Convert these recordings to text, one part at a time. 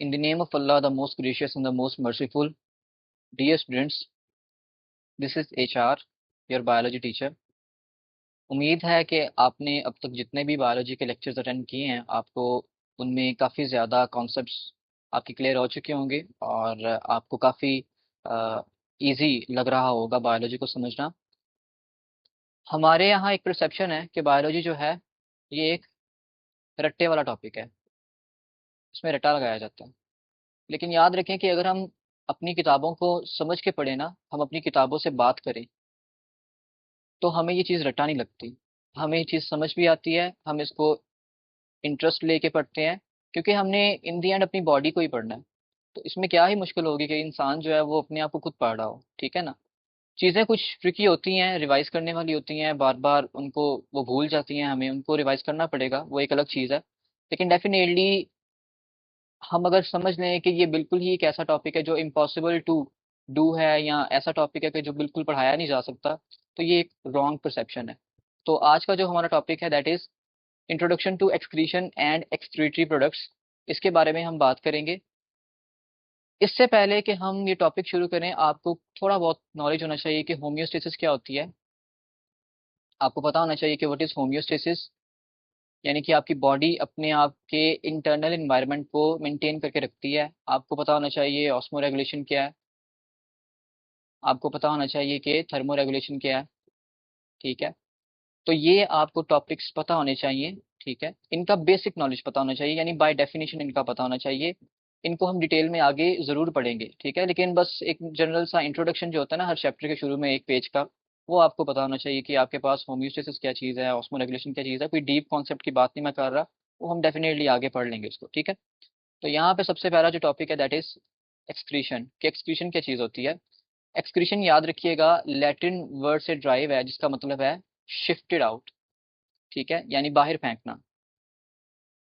In the name of Allah, the most gracious and the most merciful, dear students, this is HR, your biology teacher. उम्मीद है कि आपने अब तक जितने भी बायोलॉजी के लेक्चर्स अटेंड किए हैं, आपको उनमें काफ़ी ज़्यादा कॉन्सेप्ट्स आपके क्लियर हो चुके होंगे और आपको काफ़ी इजी लग रहा होगा बायोलॉजी को समझना। हमारे यहाँ एक परसेप्शन है कि बायोलॉजी जो है ये एक रट्टे वाला टॉपिक है, इसमें रट्टा लगाया जाता है। लेकिन याद रखें कि अगर हम अपनी किताबों को समझ के पढ़ें ना, हम अपनी किताबों से बात करें, तो हमें ये चीज़ रट्टा नहीं लगती। हमें ये चीज़ समझ भी आती है, हम इसको इंटरेस्ट लेके पढ़ते हैं, क्योंकि हमने इन दी एंड अपनी बॉडी को ही पढ़ना है। तो इसमें क्या ही मुश्किल होगी कि इंसान जो है वो अपने आप को खुद पढ़ रहा हो, ठीक है ना। चीज़ें कुछ ट्रिकी होती हैं, रिवाइज करने वाली होती हैं, बार बार उनको वो भूल जाती हैं, हमें उनको रिवाइज करना पड़ेगा, वो एक अलग चीज़ है। लेकिन डेफिनेटली हम अगर समझ लें कि ये बिल्कुल ही एक ऐसा टॉपिक है जो इम्पॉसिबल टू डू है, या ऐसा टॉपिक है कि जो बिल्कुल पढ़ाया नहीं जा सकता, तो ये एक रॉन्ग परसेप्शन है। तो आज का जो हमारा टॉपिक है that is introduction to excretion and excretory products, इसके बारे में हम बात करेंगे। इससे पहले कि हम ये टॉपिक शुरू करें, आपको थोड़ा बहुत नॉलेज होना चाहिए कि होम्योस्टेसिस क्या होती है। आपको पता होना चाहिए कि व्हाट इज होम्योस्टेसिस, यानी कि आपकी बॉडी अपने आप के इंटरनल एनवायरनमेंट को मेंटेन करके रखती है। आपको पता होना चाहिए ऑस्मो रेगुलेशन क्या है, आपको पता होना चाहिए कि थर्मो रेगुलेशन क्या है, ठीक है। तो ये आपको टॉपिक्स पता होने चाहिए, ठीक है। इनका बेसिक नॉलेज पता होना चाहिए, यानी बाय डेफिनेशन इनका पता होना चाहिए। इनको हम डिटेल में आगे ज़रूर पढ़ेंगे, ठीक है, लेकिन बस एक जनरल सा इंट्रोडक्शन जो होता है ना हर चैप्टर के शुरू में एक पेज का, वो आपको पता होना चाहिए कि आपके पास होम्योस्टेसिस क्या चीज़ है, ऑस्मो रेगुलेशन क्या चीज़ है। कोई डीप कॉन्सेप्ट की बात नहीं मैं कर रहा, वो हम डेफिनेटली आगे पढ़ लेंगे उसको, ठीक है। तो यहाँ पे सबसे पहला जो टॉपिक है दैट इज एक्सक्रीशन, कि एक्सक्रीशन क्या चीज़ होती है। एक्सक्रीशन याद रखिएगा लैटिन वर्ड से ड्राइव है, जिसका मतलब है शिफ्टेड आउट, ठीक है, यानी बाहर फेंकना।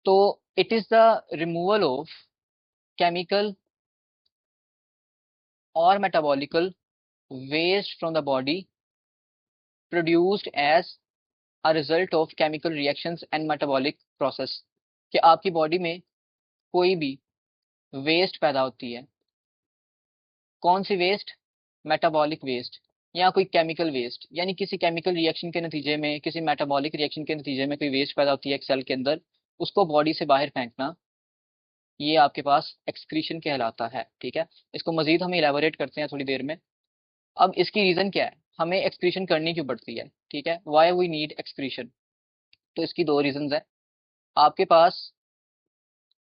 तो it is the removal of chemical और metabolical waste from the body produced as a result of chemical reactions and metabolic process, कि आपकी बॉडी में कोई भी वेस्ट पैदा होती है। कौन सी वेस्ट? मेटाबॉलिक वेस्ट, या कोई केमिकल वेस्ट, यानी किसी केमिकल रिएक्शन के नतीजे में, किसी मेटाबॉलिक रिएक्शन के नतीजे में कोई वेस्ट पैदा होती है एक सेल के अंदर, उसको बॉडी से बाहर फेंकना, ये आपके पास एक्सक्रीशन कहलाता है, ठीक है। इसको मजीद हम इलेबोरेट करते हैं थोड़ी देर में। अब इसकी रीजन क्या है, हमें एक्सक्रीशन करनी क्यों पड़ती है, ठीक है, वाई वी नीड एक्सक्रीशन। तो इसकी दो रीजन है। आपके पास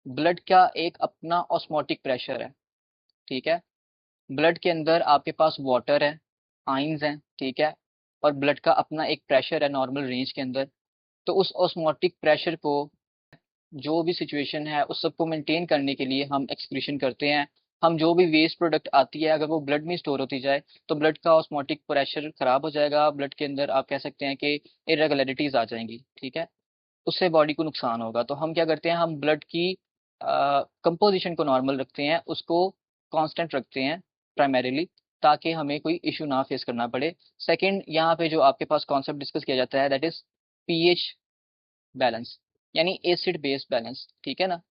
ब्लड का एक अपना ऑस्मोटिक प्रेशर है, ठीक है। ब्लड के अंदर आपके पास वाटर है, आइंस हैं, ठीक है, और ब्लड का अपना एक प्रेशर है नॉर्मल रेंज के अंदर। तो उस ऑस्मोटिक प्रेशर को, जो भी सिचुएशन है उस सबको मेंटेन करने के लिए हम एक्सक्रीशन करते हैं। हम जो भी वेस्ट प्रोडक्ट आती है अगर वो ब्लड में स्टोर होती जाए, तो ब्लड का ऑस्मोटिक प्रेशर खराब हो जाएगा, ब्लड के अंदर आप कह सकते हैं कि इरेगुलरिटीज आ जाएंगी, ठीक है। उससे बॉडी को नुकसान होगा। तो हम क्या करते हैं, हम ब्लड की कंपोजिशन को नॉर्मल रखते हैं, उसको कांस्टेंट रखते हैं प्राइमरीली, ताकि हमें कोई इशू ना फेस करना पड़े। सेकंड, यहाँ पे जो आपके पास कॉन्सेप्ट डिस्कस किया जाता है दैट इज पीएच बैलेंस, यानी एसिड बेस बैलेंस, ठीक है ना।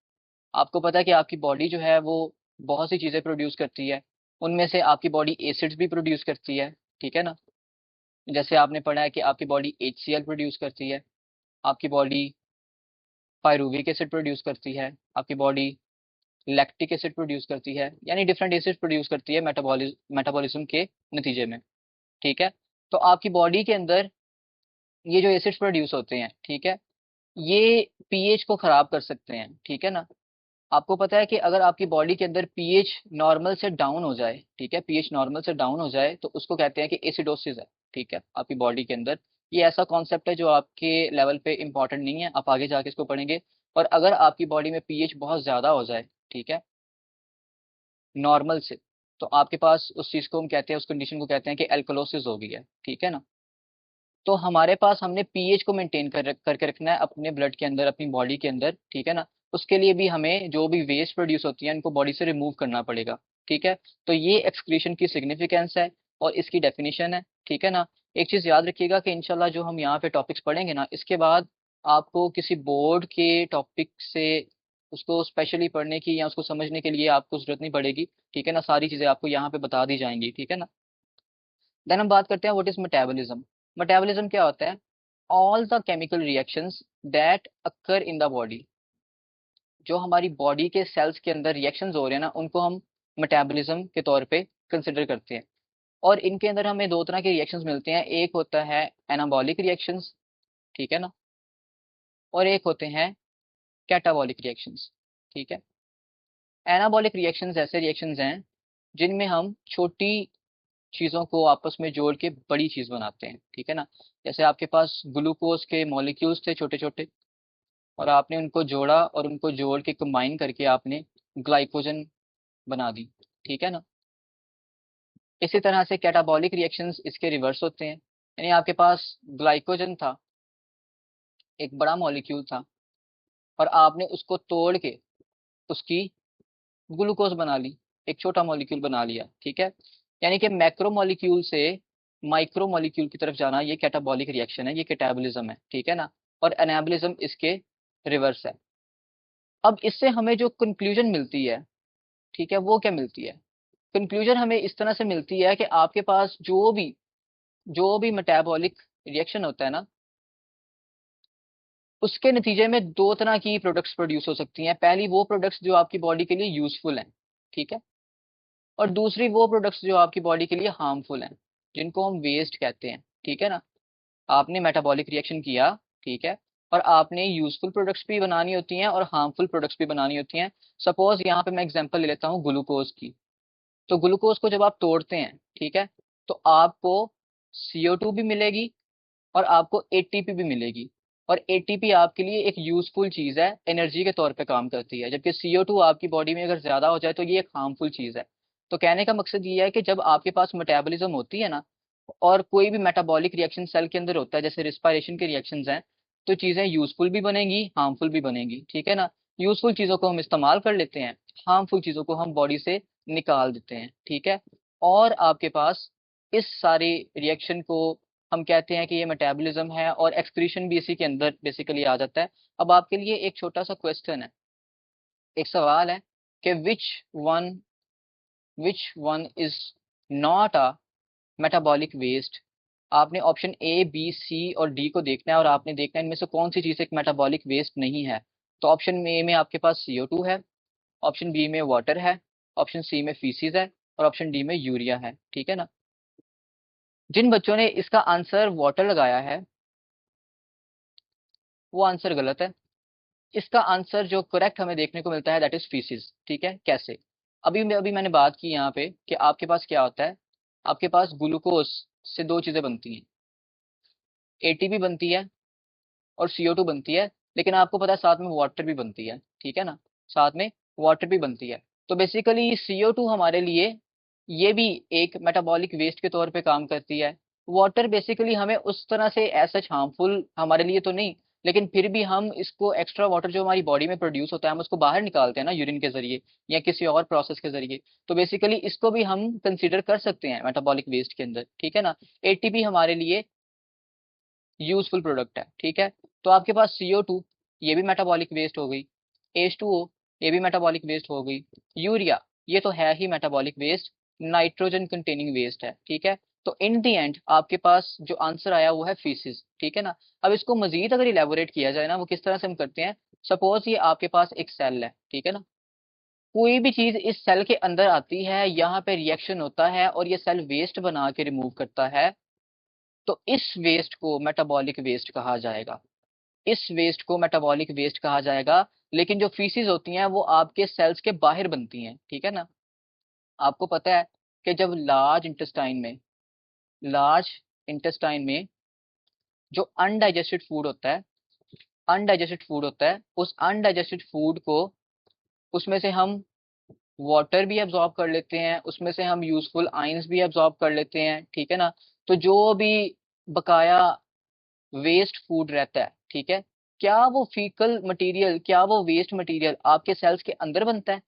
आपको पता है कि आपकी बॉडी जो है वो बहुत सी चीज़ें प्रोड्यूस करती है, उनमें से आपकी बॉडी एसिड्स भी प्रोड्यूस करती है, ठीक है ना। जैसे आपने पढ़ा है कि आपकी बॉडी HCl प्रोड्यूस करती है, आपकी बॉडी पायरूविक एसिड प्रोड्यूस करती है, आपकी बॉडी लैक्टिक एसिड प्रोड्यूस करती है, यानी डिफरेंट एसिड प्रोड्यूस करती है मेटाबॉलिज्म के नतीजे में, ठीक है। तो आपकी बॉडी के अंदर ये जो एसिड्स प्रोड्यूस होते हैं, ठीक है, ये पीएच को खराब कर सकते हैं, ठीक है ना। आपको पता है कि अगर आपकी बॉडी के अंदर पीएच नॉर्मल से डाउन हो जाए, ठीक है, पीएच नॉर्मल से डाउन हो जाए, तो उसको कहते हैं कि एसिडोसिस है, ठीक है, आपकी बॉडी के अंदर। ये ऐसा कॉन्सेप्ट है जो आपके लेवल पे इंपॉर्टेंट नहीं है, आप आगे जाके इसको पढ़ेंगे। और अगर आपकी बॉडी में पीएच बहुत ज़्यादा हो जाए, ठीक है, नॉर्मल से, तो आपके पास उस चीज़ को हम कहते हैं, उस कंडीशन को कहते हैं कि एल्कलोसिस हो गई है, ठीक है ना। तो हमारे पास हमने पीएच को मेंटेन करके रखना है अपने ब्लड के अंदर, अपनी बॉडी के अंदर, ठीक है ना। उसके लिए भी हमें जो भी वेस्ट प्रोड्यूस होती है इनको बॉडी से रिमूव करना पड़ेगा, ठीक है। तो ये एक्सक्रीशन की सिग्निफिकेंस है और इसकी डेफिनेशन है, ठीक है ना। एक चीज़ याद रखिएगा कि इंशाल्लाह जो हम यहाँ पे टॉपिक्स पढ़ेंगे ना, इसके बाद आपको किसी बोर्ड के टॉपिक से उसको स्पेशली पढ़ने की या उसको समझने के लिए आपको जरूरत नहीं पड़ेगी, ठीक है ना, सारी चीजें आपको यहाँ पे बता दी जाएंगी, ठीक है ना। देन हम बात करते हैं व्हाट इज मेटाबॉलिज्म। मेटाबॉलिज्म क्या होता है? All the chemical reactions that occur in the body, जो हमारी बॉडी के सेल्स के अंदर रिएक्शंस हो रहे हैं ना, उनको हम मेटाबॉलिज्म के तौर पे कंसिडर करते हैं। और इनके अंदर हमें दो तरह के रिएक्शंस मिलते हैं, एक होता है एनाबॉलिक रिएक्शंस, ठीक है ना, और एक होते हैं कैटाबॉलिक रिएक्शंस, ठीक है। एनाबॉलिक रिएक्शंस ऐसे रिएक्शंस हैं जिनमें हम छोटी चीजों को आपस में जोड़ के बड़ी चीज बनाते हैं, ठीक है ना। जैसे आपके पास ग्लूकोज के मॉलिक्यूल्स थे छोटे छोटे, और आपने उनको जोड़ा और उनको जोड़ के कंबाइन करके आपने ग्लाइकोजन बना दी, ठीक है ना। इसी तरह से कैटाबॉलिक रिएक्शंस इसके रिवर्स होते हैं, यानी आपके पास ग्लाइकोजन था, एक बड़ा मॉलिक्यूल था, और आपने उसको तोड़ के उसकी ग्लूकोज बना ली, एक छोटा मॉलिक्यूल बना लिया, ठीक है। यानी कि मैक्रो मॉलिक्यूल से माइक्रो मॉलिक्यूल की तरफ जाना, ये कैटाबॉलिक रिएक्शन है, ये कैटाबॉलिज्म है, ठीक है ना। और एनाबॉलिज्म इसके रिवर्स है। अब इससे हमें जो कंक्लूजन मिलती है, ठीक है, वो क्या मिलती है? कंक्लूजन हमें इस तरह से मिलती है कि आपके पास जो भी मेटाबॉलिक रिएक्शन होता है ना, उसके नतीजे में दो तरह की प्रोडक्ट्स प्रोड्यूस हो सकती हैं। पहली वो प्रोडक्ट्स जो आपकी बॉडी के लिए यूजफुल हैं, ठीक है, और दूसरी वो प्रोडक्ट्स जो आपकी बॉडी के लिए हार्मफुल हैं, जिनको हम वेस्ट कहते हैं, ठीक है ना। आपने मेटाबॉलिक रिएक्शन किया, ठीक है, और आपने यूजफुल प्रोडक्ट्स भी बनानी होती हैं और हार्मफुल प्रोडक्ट्स भी बनानी होती हैं। सपोज यहाँ पे मैं एग्जांपल ले लेता हूँ ग्लूकोज की। तो ग्लूकोज को जब आप तोड़ते हैं, ठीक है, तो आपको CO2 भी मिलेगी और आपको ATP भी मिलेगी। और ATP आपके लिए एक यूजफुल चीज है, एनर्जी के तौर पे काम करती है, जबकि CO2 आपकी बॉडी में अगर ज्यादा हो जाए तो ये एक हार्मफुल चीज है। तो कहने का मकसद ये है कि जब आपके पास मेटाबॉलिज्म होती है ना, और कोई भी मेटाबॉलिक रिएक्शन सेल के अंदर होता है, जैसे रिस्पायरेशन के रिएक्शंस हैं, तो चीजें यूजफुल भी बनेंगी, हार्मफुल भी बनेंगी, ठीक है ना। यूजफुल चीजों को हम इस्तेमाल कर लेते हैं, हार्मफुल चीजों को हम बॉडी से निकाल देते हैं, ठीक है। और आपके पास इस सारे रिएक्शन को हम कहते हैं कि ये मेटाबॉलिज्म है, और एक्सक्रीशन भी इसी के अंदर बेसिकली आ जाता है। अब आपके लिए एक छोटा सा क्वेश्चन है, एक सवाल है कि one which one is not a metabolic waste. आपने ऑप्शन A B C और D को देखना है, और आपने देखना है इनमें से कौन सी चीज एक मेटाबॉलिक वेस्ट नहीं है। तो ऑप्शन ए में आपके पास CO2 है, ऑप्शन बी में वाटर है, ऑप्शन सी में फीसिस है, और ऑप्शन डी में यूरिया है, ठीक है ना। जिन बच्चों ने इसका आंसर वाटर लगाया है, वो आंसर गलत है। इसका आंसर जो करेक्ट हमें देखने को मिलता है, दैट इज फीसिस, ठीक है। कैसे? अभी मैंने बात की यहाँ पे कि आपके पास क्या होता है, आपके पास ग्लूकोज से दो चीजें बनती हैं, ATP बनती है और CO2 बनती है, लेकिन आपको पता है साथ में वाटर भी बनती है, ठीक है ना, साथ में वाटर भी बनती है। तो बेसिकली CO2 हमारे लिए ये भी एक मेटाबॉलिक वेस्ट के तौर पे काम करती है। वाटर बेसिकली हमें उस तरह से एज सच हार्मफुल हमारे लिए तो नहीं, लेकिन फिर भी हम इसको एक्स्ट्रा वाटर जो हमारी बॉडी में प्रोड्यूस होता है, हम उसको बाहर निकालते हैं ना यूरिन के जरिए या किसी और प्रोसेस के जरिए। तो बेसिकली इसको भी हम कंसिडर कर सकते हैं मेटाबॉलिक वेस्ट के अंदर, ठीक है ना। ATP हमारे लिए यूजफुल प्रोडक्ट है, ठीक है। तो आपके पास CO2, ये भी मेटाबॉलिक वेस्ट हो गई, H2O, ये भी मेटाबॉलिक वेस्ट हो गई, यूरिया, ये तो है ही metabolic waste, nitrogen containing waste है, ठीक है। तो इन दी एंड आपके पास जो आंसर आया वो है फीसिस, ठीक है ना। अब इसको मजीद अगर इलेबोरेट किया जाए ना, वो किस तरह से हम करते हैं। सपोज ये आपके पास एक सेल है, ठीक है ना, कोई भी चीज इस सेल के अंदर आती है, यहाँ पे रिएक्शन होता है और ये सेल वेस्ट बना के रिमूव करता है, तो इस वेस्ट को मेटाबॉलिक वेस्ट कहा जाएगा, इस वेस्ट को मेटाबॉलिक वेस्ट कहा जाएगा। लेकिन जो फीसिस होती हैं वो आपके सेल्स के बाहर बनती हैं, ठीक है ना। आपको पता है कि जब लार्ज इंटेस्टाइन में जो अनडाइजेस्टेड फूड होता है, उस अनडाइजेस्टेड फूड को, उसमें से हम वाटर भी एब्जॉर्ब कर लेते हैं, उसमें से हम यूजफुल आयंस भी एब्जॉर्ब कर लेते हैं, ठीक है ना। तो जो भी बकाया वेस्ट फूड रहता है, ठीक है, क्या वो फीकल मटेरियल, क्या वो वेस्ट मटेरियल आपके सेल्स के अंदर बनता है?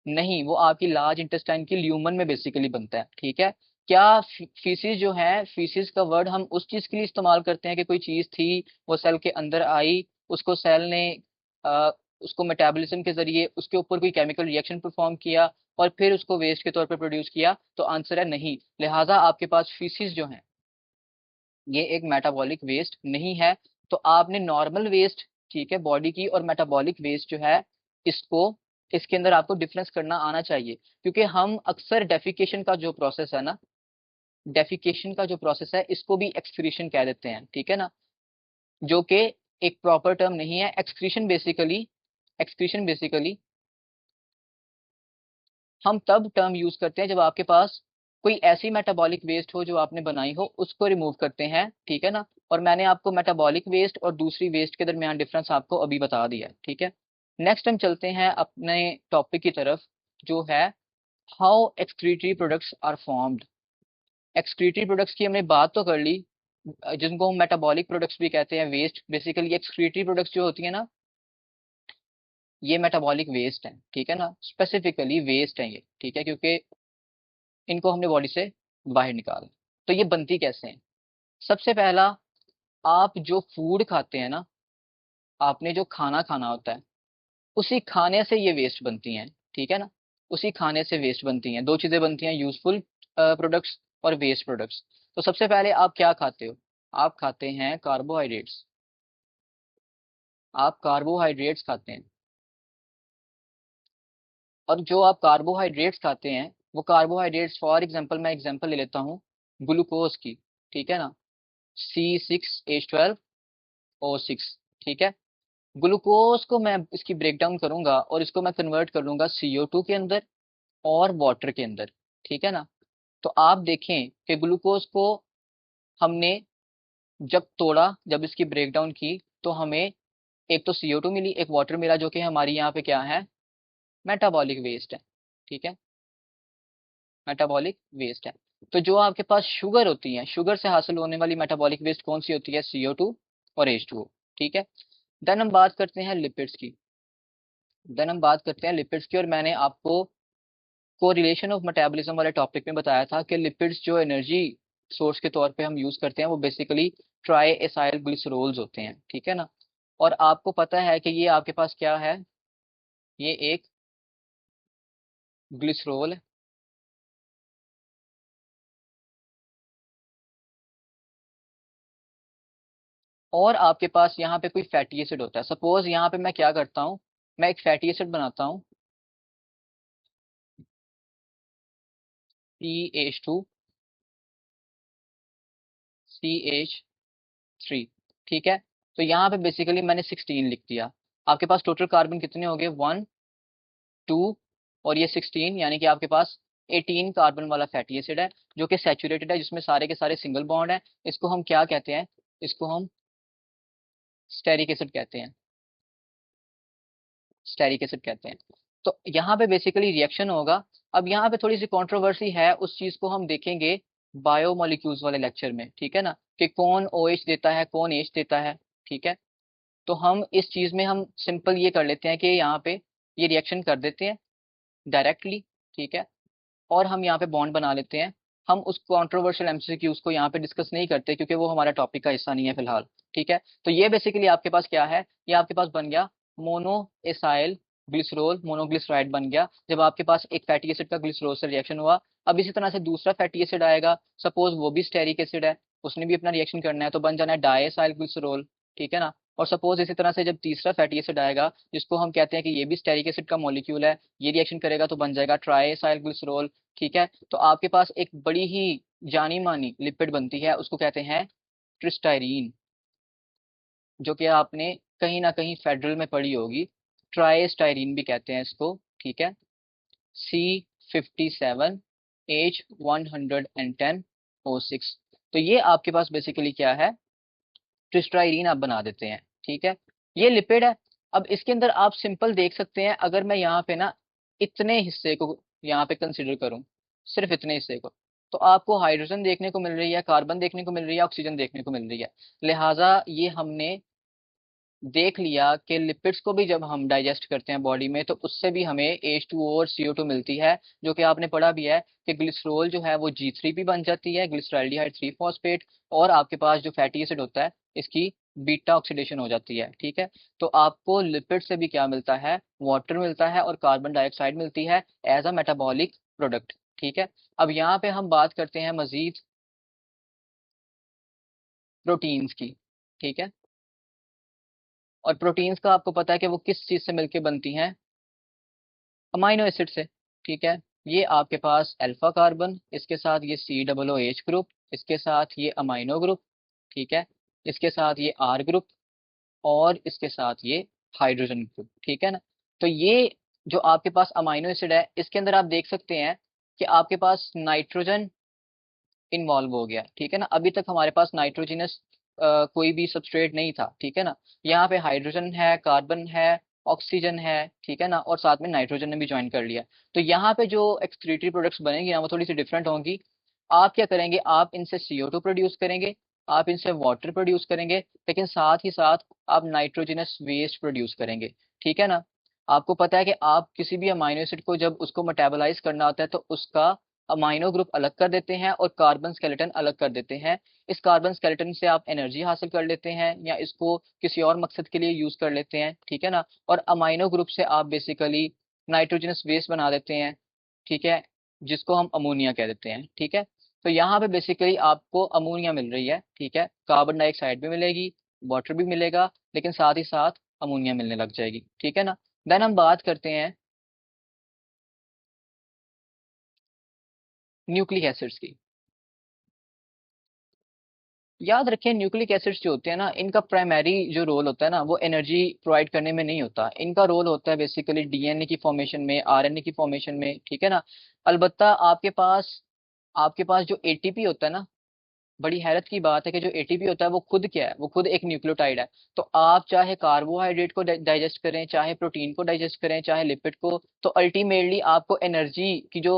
नहीं, वो आपकी लार्ज इंटेस्टाइन की ल्यूमन में बेसिकली बनता है, ठीक है। क्या फीसिस जो है, फीसिस का वर्ड हम उस चीज के लिए इस्तेमाल करते हैं कि कोई चीज थी, वो सेल के अंदर आई, उसको सेल ने उसको मेटाबॉलिज्म के जरिए उसके ऊपर कोई केमिकल रिएक्शन परफॉर्म किया और फिर उसको वेस्ट के तौर पर प्रोड्यूस किया, तो आंसर है नहीं। लिहाजा आपके पास फीसिस जो है ये एक मेटाबॉलिक वेस्ट नहीं है। तो आपने नॉर्मल वेस्ट, ठीक है, बॉडी की, और मेटाबॉलिक वेस्ट जो है, इसको, इसके अंदर आपको डिफरेंस करना आना चाहिए। क्योंकि हम अक्सर डेफिकेशन का जो प्रोसेस है ना, डेफिकेशन का जो प्रोसेस है इसको भी एक्सक्रीशन कह देते हैं, ठीक है ना, जो कि एक प्रॉपर टर्म नहीं है। एक्सक्रीशन बेसिकली हम तब टर्म यूज करते हैं जब आपके पास कोई ऐसी मेटाबॉलिक वेस्ट हो जो आपने बनाई हो, उसको रिमूव करते हैं, ठीक है ना। और मैंने आपको मेटाबॉलिक वेस्ट और दूसरी वेस्ट के दरमियान डिफरेंस आपको अभी बता दिया है, ठीक है। नेक्स्ट हम चलते हैं अपने टॉपिक की तरफ, जो है how excretory products are formed. Excretory products की हमने बात तो कर ली, जिनको हम मेटाबॉलिक प्रोडक्ट्स भी कहते हैं, वेस्ट। बेसिकली एक्सक्रीटरी प्रोडक्ट्स जो होती है ना, ये मेटाबॉलिक वेस्ट है, ठीक है ना, स्पेसिफिकली वेस्ट है ये, ठीक है, क्योंकि इनको हमने बॉडी से बाहर निकाला। तो ये बनती कैसे हैं? सबसे पहला, आप जो फूड खाते हैं ना, आपने जो खाना खाना होता है, उसी खाने से ये वेस्ट बनती हैं, ठीक है ना। उसी खाने से वेस्ट बनती हैं। दो चीजें बनती हैं, यूजफुल प्रोडक्ट्स और वेस्ट प्रोडक्ट्स। तो सबसे पहले आप क्या खाते हो? आप खाते हैं कार्बोहाइड्रेट्स। आप कार्बोहाइड्रेट्स खाते हैं। और जो आप कार्बोहाइड्रेट्स खाते हैं, वो कार्बोहाइड्रेट्स, फॉर एग्जांपल मैं एग्जांपल ले लेता हूँ ग्लूकोज की, ठीक है ना, C6H12O6, ठीक है। ग्लूकोज को मैं इसकी ब्रेक डाउन करूंगा और इसको मैं कन्वर्ट कर लूंगा CO2 के अंदर और वाटर के अंदर, ठीक है ना। तो आप देखें कि ग्लूकोज को हमने जब तोड़ा, जब इसकी ब्रेक डाउन की, तो हमें एक तो CO2 मिली, एक वाटर मिला, जो कि हमारी यहाँ पे क्या है, मेटाबॉलिक वेस्ट है, ठीक है, मेटाबॉलिक वेस्ट है। तो जो आपके पास शुगर होती है, शुगर से हासिल होने वाली मेटाबॉलिक वेस्ट कौन सी होती है? CO2 और H2O, ठीक है। देन हम बात करते हैं लिपिड्स की। और मैंने आपको कोरिलेशन ऑफ मेटाबॉलिज्म वाले टॉपिक में बताया था कि लिपिड्स जो एनर्जी सोर्स के तौर पे हम यूज करते हैं, वो बेसिकली ट्राई एसाइल ग्लिसरोल्स होते हैं, ठीक है ना। और आपको पता है कि ये आपके पास क्या है, ये एक ग्लिसरोल है। और आपके पास यहाँ पे कोई फैटी एसिड होता है। सपोज यहाँ पे मैं क्या करता हूँ, मैं एक फैटी एसिड बनाता हूँ, CH2CH3, ठीक है। तो यहाँ पे बेसिकली मैंने 16 लिख दिया। आपके पास टोटल कार्बन कितने हो गए? 1 2 और ये 16, यानी कि आपके पास 18 कार्बन वाला फैटी एसिड है, जो कि सैचुरेटेड है, जिसमें सारे के सारे सिंगल बॉन्ड है। इसको हम क्या कहते हैं? इसको हम स्टेरिक एसिड कहते हैं। स्टेरिक एसिड कहते हैं। तो यहाँ पे बेसिकली रिएक्शन होगा। अब यहाँ पे थोड़ी सी कंट्रोवर्सी है, उस चीज को हम देखेंगे बायोमोलिक्यूल्स वाले लेक्चर में, ठीक है ना, कि कौन OH देता है, कौन H देता है, ठीक है। तो हम इस चीज में हम सिंपल ये कर लेते हैं कि यहाँ पे ये रिएक्शन कर देते हैं डायरेक्टली, ठीक है, और हम यहाँ पे बॉन्ड बना लेते हैं। हम उस कंट्रोवर्शियल MCQs को यहाँ पे डिस्कस नहीं करते, क्योंकि वो हमारा टॉपिक का हिस्सा नहीं है फिलहाल, ठीक है। तो ये बेसिकली आपके पास क्या है, ये आपके पास बन गया मोनो एसाइल ग्लिसरॉल, मोनोग्लिसराइड बन गया, जब आपके पास एक फैटी एसिड का ग्लिसरॉल से रिएक्शन हुआ। अब इसी तरह से दूसरा फैटी एसिड आएगा, सपोज वो भी स्टेरिक एसिड है, उसने भी अपना रिएक्शन करना है, तो बन जाना है डाइएसाइल ग्लिसरॉल, ठीक है ना। और सपोज इसी तरह से जब तीसरा फैटी एसिड आएगा, जिसको हम कहते हैं कि ये भी स्टेरिक एसिड का मॉलिक्यूल है, ये रिएक्शन करेगा तो बन जाएगा ट्राइएसाइल ग्लिसरॉल, ठीक है। तो आपके पास एक बड़ी ही जानी मानी लिपिड बनती है, उसको कहते हैं ट्रिस्टाइरीन, जो कि आपने कहीं ना कहीं फेडरल में पढ़ी होगी। ट्राइस्टाइरीन भी कहते हैं इसको, ठीक है। C57H110O6। तो ये आपके पास बेसिकली क्या है, ट्रिस्टाइरीन आप बना देते हैं, ठीक है। ये लिपिड है। अब इसके अंदर आप सिंपल देख सकते हैं, अगर मैं यहाँ पे ना इतने हिस्से को यहाँ पे कंसिडर करूं, सिर्फ इतने हिस्से को, तो आपको हाइड्रोजन देखने को मिल रही है, कार्बन देखने को मिल रही है, ऑक्सीजन देखने को मिल रही है। लिहाजा ये हमने देख लिया कि लिपिड्स को भी जब हम डाइजेस्ट करते हैं बॉडी में, तो उससे भी हमें H2O और CO2 मिलती है, जो कि आपने पढ़ा भी है कि ग्लिसरॉल जो है वो G3 भी बन जाती है, ग्लिसरॉल्डिहाइड 3 फॉस्फेट। और आपके पास जो फैटी एसिड होता है, इसकी बीटा ऑक्सीडेशन हो जाती है, ठीक है। तो आपको लिपिड से भी क्या मिलता है, वाटर मिलता है और कार्बन डाइऑक्साइड मिलती है एज अ मेटाबॉलिक प्रोडक्ट, ठीक है। अब यहाँ पे हम बात करते हैं मजीद प्रोटीन्स की, ठीक है। और प्रोटीन्स का आपको पता है कि वो किस चीज से मिलकर बनती हैं, अमाइनो एसिड से, ठीक है। ये आपके पास अल्फा कार्बन, इसके साथ ये COOH ग्रुप, इसके साथ ये अमाइनो ग्रुप, ठीक है। इसके साथ ये R ग्रुप और इसके साथ ये हाइड्रोजन ग्रुप, ठीक है ना। तो ये जो आपके पास अमाइनो एसिड है, इसके अंदर आप देख सकते हैं कि आपके पास नाइट्रोजन इन्वॉल्व हो गया, ठीक है ना। अभी तक हमारे पास नाइट्रोजिनस कोई भी सबस्ट्रेट नहीं था, ठीक है ना। यहाँ पे हाइड्रोजन है, कार्बन है, ऑक्सीजन है, ठीक है ना, और साथ में नाइट्रोजन ने भी ज्वाइन कर लिया। तो यहाँ पे जो एक्सक्रीटरी प्रोडक्ट्स बनेंगी ना वो थोड़ी सी डिफरेंट होंगी। आप क्या करेंगे, आप इनसे CO2 प्रोड्यूस करेंगे, आप इनसे वाटर प्रोड्यूस करेंगे, लेकिन साथ ही साथ आप नाइट्रोजिनस वेस्ट प्रोड्यूस करेंगे, ठीक है ना। आपको पता है कि आप किसी भी अमाइनो एसिड को जब उसको मेटाबोलाइज करना होता है तो उसका अमाइनो ग्रुप अलग कर देते हैं और कार्बन स्केलेटन अलग कर देते हैं। इस कार्बन स्केलेटन से आप एनर्जी हासिल कर लेते हैं या इसको किसी और मकसद के लिए यूज कर लेते हैं, ठीक है ना। और अमाइनो ग्रुप से आप बेसिकली नाइट्रोजनस वेस्ट बना देते हैं, ठीक है, जिसको हम अमोनिया कह देते हैं, ठीक है। तो यहाँ पे बेसिकली आपको अमोनिया मिल रही है, ठीक है। कार्बन डाइऑक्साइड भी मिलेगी, वाटर भी मिलेगा, लेकिन साथ ही साथ अमोनिया मिलने लग जाएगी, ठीक है ना। देन हम बात करते हैं न्यूक्लिक एसिड्स की। याद रखें न्यूक्लिक एसिड्स जो होते हैं ना, इनका प्राइमरी जो रोल होता है ना वो एनर्जी प्रोवाइड करने में नहीं होता। इनका रोल होता है बेसिकली DNA की फॉर्मेशन में, RNA की फॉर्मेशन में, ठीक है ना। अलबत्ता आपके पास जो ATP होता है ना, बड़ी हैरत की बात है कि जो ATP होता है वो खुद क्या है, वो खुद एक न्यूक्लियोटाइड है। तो आप चाहे कार्बोहाइड्रेट को डाइजेस्ट करें, चाहे प्रोटीन को डाइजेस्ट करें, चाहे लिपिड को, तो अल्टीमेटली आपको एनर्जी की जो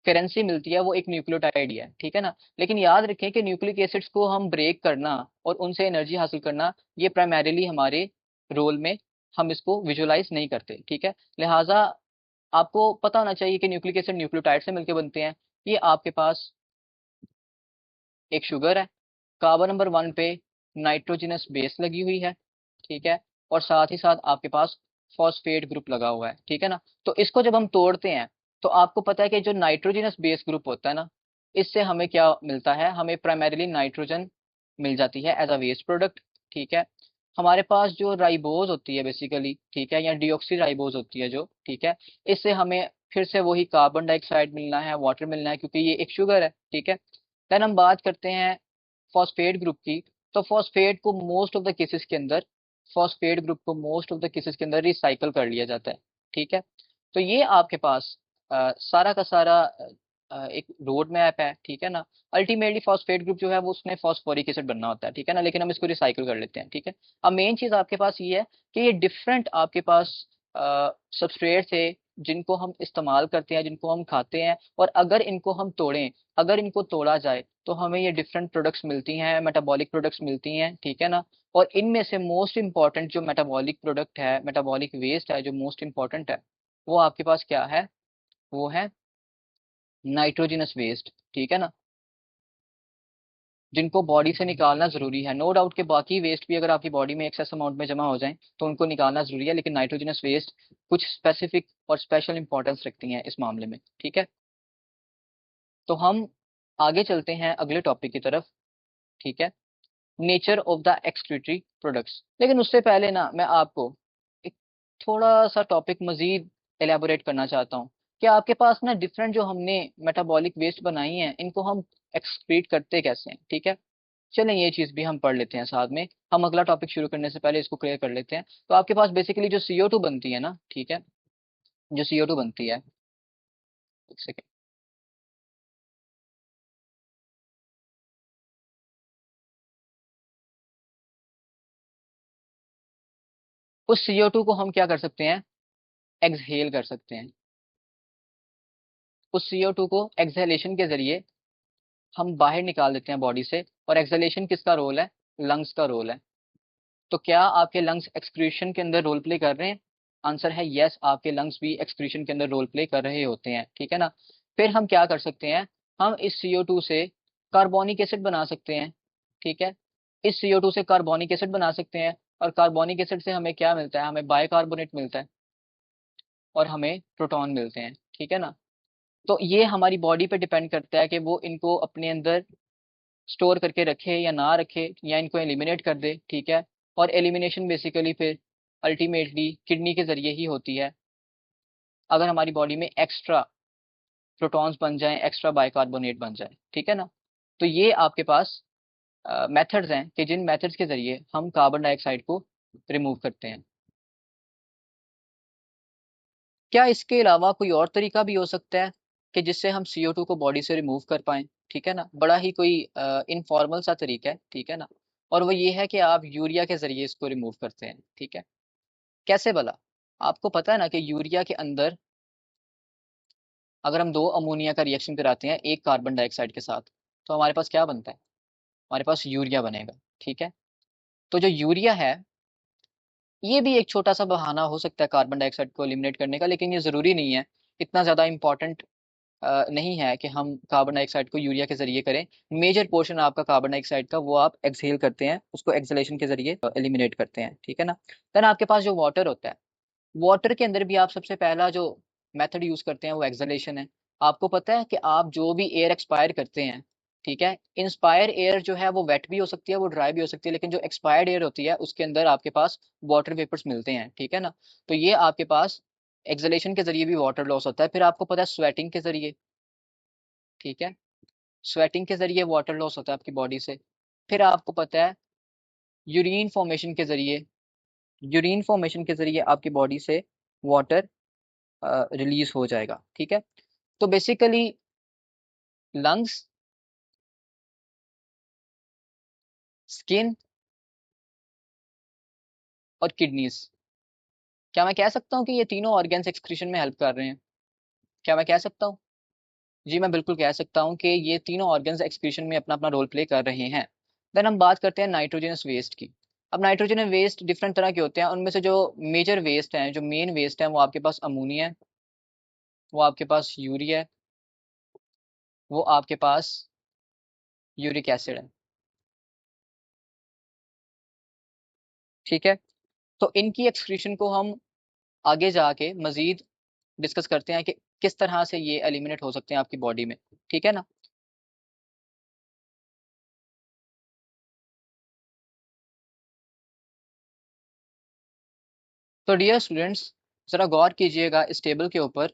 करेंसी मिलती है वो एक न्यूक्लियोटाइड ही है, ठीक है ना। लेकिन याद रखें कि न्यूक्लिक एसिड्स को हम ब्रेक करना और उनसे एनर्जी हासिल करना, ये प्राइमरीली हमारे रोल में, हम इसको विजुअलाइज नहीं करते, ठीक है। लिहाजा आपको पता होना चाहिए कि न्यूक्लिक एसिड न्यूक्लियोटाइड से मिलकर बनते हैं। ये आपके पास एक शुगर है, कार्बन नंबर 1 पे नाइट्रोजनस बेस लगी हुई है, ठीक है, और साथ ही साथ आपके पास फॉस्फेट ग्रुप लगा हुआ है, ठीक है ना। तो इसको जब हम तोड़ते हैं तो आपको पता है कि जो नाइट्रोजनस बेस ग्रुप होता है ना, इससे हमें क्या मिलता है, हमें प्राइमरीली नाइट्रोजन मिल जाती है एज अ वेस्ट प्रोडक्ट, ठीक है। हमारे पास जो राइबोज होती है बेसिकली, ठीक है, या डिऑक्सी राइबोज होती है जो, ठीक है, इससे हमें फिर से वही कार्बन डाइऑक्साइड मिलना है, वाटर मिलना है, क्योंकि ये एक शुगर है, ठीक है। देन हम बात करते हैं फॉस्फेट ग्रुप की। तो फॉस्फेट ग्रुप को मोस्ट ऑफ द केसेस के अंदर रिसाइकल कर लिया जाता है, ठीक है। तो ये आपके पास सारा का सारा एक रोड मैप है, ठीक है ना। अल्टीमेटली फॉस्फेट ग्रुप जो है वो उसने फॉस्फोरिक एसिड बनना होता है, ठीक है ना, लेकिन हम इसको रिसाइकल कर लेते हैं, ठीक है। अब मेन चीज आपके पास ये है कि ये डिफरेंट आपके पास सबस्ट्रेट थे जिनको हम इस्तेमाल करते हैं, जिनको हम खाते हैं, और अगर इनको हम तोड़ें, अगर इनको तोड़ा जाए तो हमें ये डिफरेंट प्रोडक्ट्स मिलती हैं, मेटाबॉलिक प्रोडक्ट्स मिलती हैं, ठीक है ना। और इनमें से मोस्ट इंपॉर्टेंट जो मेटाबॉलिक प्रोडक्ट है, मेटाबॉलिक वेस्ट है जो मोस्ट इंपॉर्टेंट है, वो आपके पास क्या है, वो है नाइट्रोजनस वेस्ट, ठीक है ना, जिनको बॉडी से निकालना जरूरी है। नो डाउट के बाकी वेस्ट भी अगर आपकी बॉडी में एक्सेस अमाउंट में जमा हो जाए तो उनको निकालना जरूरी है, लेकिन नाइट्रोजनस वेस्ट कुछ स्पेसिफिक और स्पेशल इंपॉर्टेंस रखती हैं इस मामले में, ठीक है। तो हम आगे चलते हैं अगले टॉपिक की तरफ, ठीक है, nature of the excretory products. लेकिन उससे पहले ना मैं आपको एक थोड़ा सा टॉपिक मजीद एलेबोरेट करना चाहता हूँ कि आपके पास ना डिफरेंट जो हमने मेटाबॉलिक वेस्ट बनाई हैं इनको हम एक्सक्रीट करते कैसे हैं, ठीक है। चलें ये चीज भी हम पढ़ लेते हैं साथ में। हम अगला टॉपिक शुरू करने से पहले इसको क्लियर कर लेते हैं। तो आपके पास बेसिकली जो CO2 बनती है ना, ठीक है, जो CO2 बनती है, एक सेकेंड, उस CO2 को हम क्या कर सकते हैं, एक्सहेल कर सकते हैं। उस CO2 को एक्सहेलेशन के जरिए हम बाहर निकाल देते हैं बॉडी से। और एक्सहेलेशन किसका रोल है, लंग्स का रोल है। तो क्या आपके लंग्स एक्सक्रीशन के अंदर रोल प्ले कर रहे हैं, आंसर है यस, आपके लंग्स भी एक्सक्रीशन के अंदर रोल प्ले कर रहे होते हैं, ठीक है ना। फिर हम क्या कर सकते हैं, हम इस CO2 से कार्बोनिक एसिड बना सकते हैं, ठीक है। इस CO2 से कार्बोनिक एसिड बना सकते हैं, और कार्बोनिक एसिड से हमें क्या मिलता है, हमें बाइकार्बोनेट मिलता है और हमें प्रोटॉन मिलते हैं, ठीक है ना। तो ये हमारी बॉडी पे डिपेंड करता है कि वो इनको अपने अंदर स्टोर करके रखे या ना रखे, या इनको एलिमिनेट कर दे, ठीक है। और एलिमिनेशन बेसिकली फिर अल्टीमेटली किडनी के जरिए ही होती है, अगर हमारी बॉडी में एक्स्ट्रा प्रोटॉन्स बन जाएं, एक्स्ट्रा बाइकार्बोनेट बन जाए, ठीक है ना। तो ये आपके पास मेथड्स हैं कि जिन मेथड्स के जरिए हम कार्बन डाइऑक्साइड को रिमूव करते हैं। क्या इसके अलावा कोई और तरीका भी हो सकता है कि जिससे हम CO2 को बॉडी से रिमूव कर पाएं, ठीक है ना। बड़ा ही कोई इनफॉर्मल सा तरीका है, ठीक है ना। और वो ये है कि आप यूरिया के जरिए इसको रिमूव करते हैं, ठीक है। कैसे भला? आपको पता है ना कि यूरिया के अंदर अगर हम दो अमोनिया का रिएक्शन कराते हैं एक कार्बन डाइऑक्साइड के साथ, तो हमारे पास क्या बनता है? हमारे पास यूरिया बनेगा, ठीक है। तो जो यूरिया है, ये भी एक छोटा सा बहाना हो सकता है कार्बन डाइऑक्साइड को एलिमिनेट करने का, लेकिन ये जरूरी नहीं है, इतना ज्यादा इंपॉर्टेंट नहीं है कि हम कार्बन डाइऑक्साइड को यूरिया के जरिए करें। मेजर पोर्शन आपका कार्बन डाइऑक्साइड का वो आप एक्सहेल करते हैं, उसको एक्सहेलेशन के जरिए एलिमिनेट करते हैं, ठीक है ना। देन आपके पास जो वाटर होता है, वाटर के अंदर भी आप सबसे पहला जो मेथड यूज करते हैं वो एक्सहेलेशन है। आपको पता है कि आप जो भी एयर एक्सपायर करते हैं, ठीक है, इंस्पायर एयर जो है वो वेट भी हो सकती है, वो ड्राई भी हो सकती है, लेकिन जो एक्सपायर्ड एयर होती है उसके अंदर आपके पास वाटर वेपर्स मिलते हैं, ठीक है ना। तो ये आपके पास एक्सहेलेशन के जरिए भी वाटर लॉस होता है। फिर आपको पता है स्वेटिंग के जरिए, ठीक है, स्वेटिंग के जरिए वाटर लॉस होता है आपकी बॉडी से। फिर आपको पता है यूरिन फॉर्मेशन के जरिए, यूरिन फॉर्मेशन के जरिए आपकी बॉडी से वाटर रिलीज हो जाएगा, ठीक है। तो बेसिकली लंग्स, स्किन और किडनीज, क्या मैं कह सकता हूँ कि ये तीनों ऑर्गन्स एक्सक्रीशन में हेल्प कर रहे हैं? क्या मैं कह सकता हूँ? जी मैं बिल्कुल कह सकता हूँ कि ये तीनों ऑर्गन्स एक्सक्रीशन में अपना अपना रोल प्ले कर रहे हैं। देन हम बात करते हैं नाइट्रोजनस वेस्ट की। अब नाइट्रोजनस वेस्ट डिफरेंट तरह के होते हैं, उनमें से जो मेजर वेस्ट हैं, जो मेन वेस्ट हैं, वो आपके पास अमोनिया है, वो आपके पास यूरिया है, वो आपके पास यूरिक एसिड है, ठीक है। तो इनकी एक्सक्रीशन को हम आगे जाके मजीद डिस्कस करते हैं कि किस तरह से ये एलिमिनेट हो सकते हैं आपकी बॉडी में, ठीक है ना। तो डियर स्टूडेंट्स, जरा गौर कीजिएगा इस टेबल के ऊपर।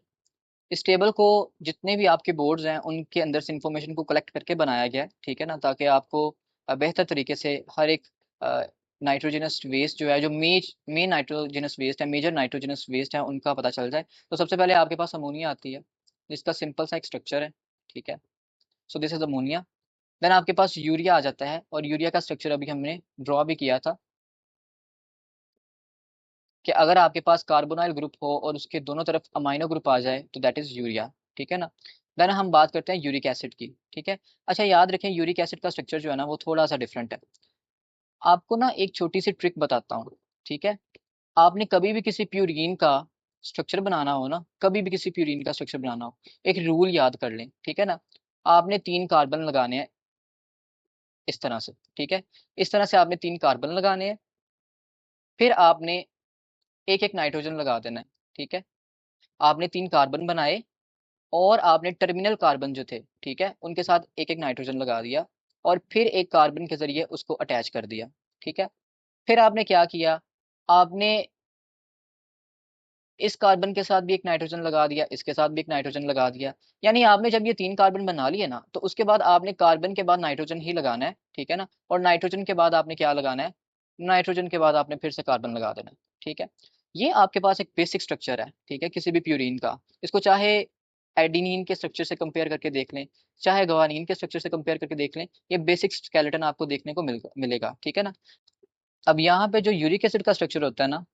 इस टेबल को जितने भी आपके बोर्ड्स हैं उनके अंदर से इंफॉर्मेशन को कलेक्ट करके बनाया गया है, ठीक है ना, ताकि आपको बेहतर तरीके से हर एक नाइट्रोजनस वेस्ट जो है, जो मेन नाइट्रोजनस वेस्ट है, मेजर नाइट्रोजनस वेस्ट है, उनका पता चल जाए। तो सबसे पहले आपके पास अमोनिया आती है, जिसका सिंपल सा एक स्ट्रक्चर है, ठीक है। So this is ammonia. Then आपके पास यूरिया आ जाता है, और यूरिया का स्ट्रक्चर अभी हमने ड्रॉ भी किया था कि अगर आपके पास कार्बोनाइल ग्रुप हो और उसके दोनों तरफ अमाइनो ग्रुप आ जाए तो दैट इज यूरिया, ठीक है ना। देन हम बात करते हैं यूरिक एसिड की, ठीक है। अच्छा याद रखें, यूरिक एसिड का स्ट्रक्चर जो है ना वो थोड़ा सा डिफरेंट है। आपको ना एक छोटी सी ट्रिक बताता हूँ, ठीक है। आपने कभी भी किसी प्यूरिन का स्ट्रक्चर बनाना हो ना, कभी भी किसी प्यूरिन का स्ट्रक्चर बनाना हो, एक रूल याद कर लें, ठीक है ना। आपने 3 कार्बन लगाने हैं इस तरह से, ठीक है। इस तरह से आपने 3 कार्बन लगाने हैं, फिर आपने एक एक नाइट्रोजन लगा देना है, ठीक है। आपने 3 कार्बन बनाए, और आपने टर्मिनल कार्बन जो थे, ठीक है, उनके साथ एक एक नाइट्रोजन लगा दिया, और फिर एक कार्बन के जरिए उसको अटैच कर दिया, ठीक है। फिर आपने क्या किया, आपने इस कार्बन के साथ भी एक नाइट्रोजन लगा दिया, इसके साथ भी एक नाइट्रोजन लगा दिया। यानी आपने जब ये 3 कार्बन बना लिए ना, तो उसके बाद आपने कार्बन के बाद नाइट्रोजन ही लगाना है, ठीक है ना। और नाइट्रोजन के बाद आपने क्या लगाना है, नाइट्रोजन के बाद आपने फिर से कार्बन लगा देना है, ठीक है। ये आपके पास एक बेसिक स्ट्रक्चर है, ठीक है, किसी भी प्यूरिन का। इसको चाहे एडिनिन के स्ट्रक्चर से कंपेयर करके देख लें, चाहे ग्वानिन के स्ट्रक्चर से कंपेयर करके देख लें, ये बेसिक स्केलेटन आपको देखने को मिलेगा, ठीक है ना। अब यहाँ पे जो यूरिक एसिड का स्ट्रक्चर होता है ना,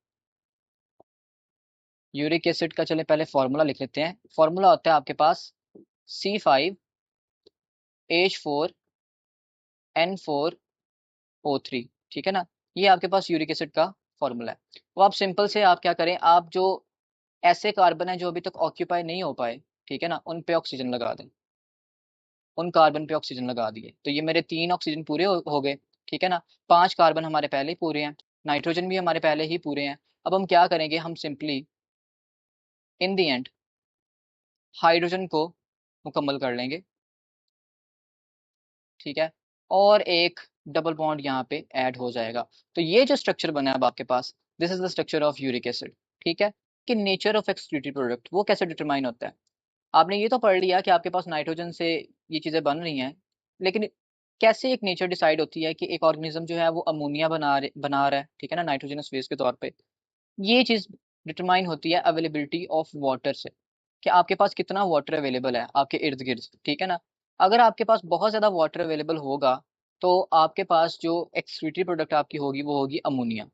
यूरिक एसिड का चले पहले फॉर्मूला लिख लेते हैं। फॉर्मूला होता है आपके पास C5H4N4O3, ठीक है ना। ये आपके पास यूरिक एसिड का फॉर्मूला है। वो आप सिंपल से आप क्या करें, आप जो ऐसे कार्बन है जो अभी तक ऑक्यूपाई नहीं हो पाए, ठीक है ना, उन पे ऑक्सीजन लगा दें, उन कार्बन पे ऑक्सीजन लगा दिए, तो ये मेरे 3 ऑक्सीजन पूरे हो गए, ठीक है ना। 5 कार्बन हमारे पहले ही पूरे हैं, नाइट्रोजन भी हमारे पहले ही पूरे हैं। अब हम क्या करेंगे, हम simply in the end hydrogen को मुकम्मल कर लेंगे, ठीक है। और एक डबल बॉन्ड यहाँ पे ऐड हो जाएगा। तो ये जो स्ट्रक्चर बना है अब आपके पास, this is the structure of uric acid, ठीक है। कि नेचर ऑफ एक्सक्रीटेड प्रोडक्ट वो कैसे डिटरमाइन होता है। आपने ये तो पढ़ लिया कि आपके पास नाइट्रोजन से ये चीजें बन रही हैं, लेकिन कैसे एक नेचर डिसाइड होती है कि एक ऑर्गेनिज्म जो है वो अमोनिया बना रहा है, ठीक है ना, नाइट्रोजनस बेस के तौर पे। ये चीज डिटरमाइन होती है अवेलेबिलिटी ऑफ वाटर से, कि आपके पास कितना वाटर अवेलेबल है आपके इर्द गिर्द, ठीक है ना। अगर आपके पास बहुत ज्यादा वाटर अवेलेबल होगा तो आपके पास जो एक्सक्रीटरी प्रोडक्ट आपकी होगी वो होगी अमोनिया।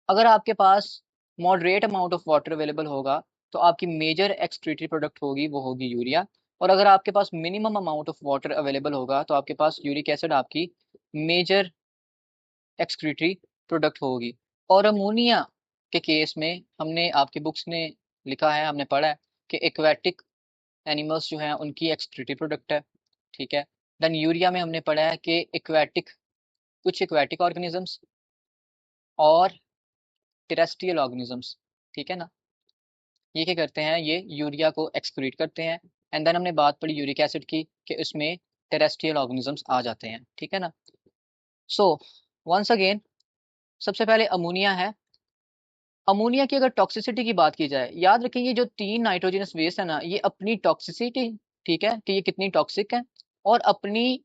अगर आपके पास moderate amount of water available होगा तो आपकी मेजर एक्सक्रीटरी प्रोडक्ट होगी वो होगी यूरिया। और अगर आपके पास minimum amount of water available होगा तो आपके पास यूरिक एसिड आपकी मेजर एक्सक्रीटरी प्रोडक्ट होगी। और अमोनिया के केस में हमने आपकी बुक्स ने लिखा है, हमने पढ़ा है कि एक्वेटिक एनिमल्स जो हैं उनकी एक्सक्रीटरी प्रोडक्ट है, ठीक है। देन यूरिया में हमने पढ़ा है कि एक्वेटिक, कुछ एक्वेटिक ऑर्गेनिजम्स और टेरेस्ट्रियल ऑर्गेनिजम्स, ठीक है ना, ये क्या करते हैं, ये यूरिया को एक्सक्रीट करते हैं। एंड देन हमने बात पढ़ी यूरिक एसिड की कि उसमें टेरेस्ट्रियल ऑर्गेनिजम्स आ जाते हैं, ठीक है ना। सो वंस अगेन, सबसे पहले अमोनिया है। अमोनिया की अगर टॉक्सिसिटी की बात की जाए, याद रखिए ये जो 3 नाइट्रोजनस वेस्ट है ना, ये अपनी टॉक्सिसिटी, ठीक है, कि ये कितनी टॉक्सिक है, और अपनी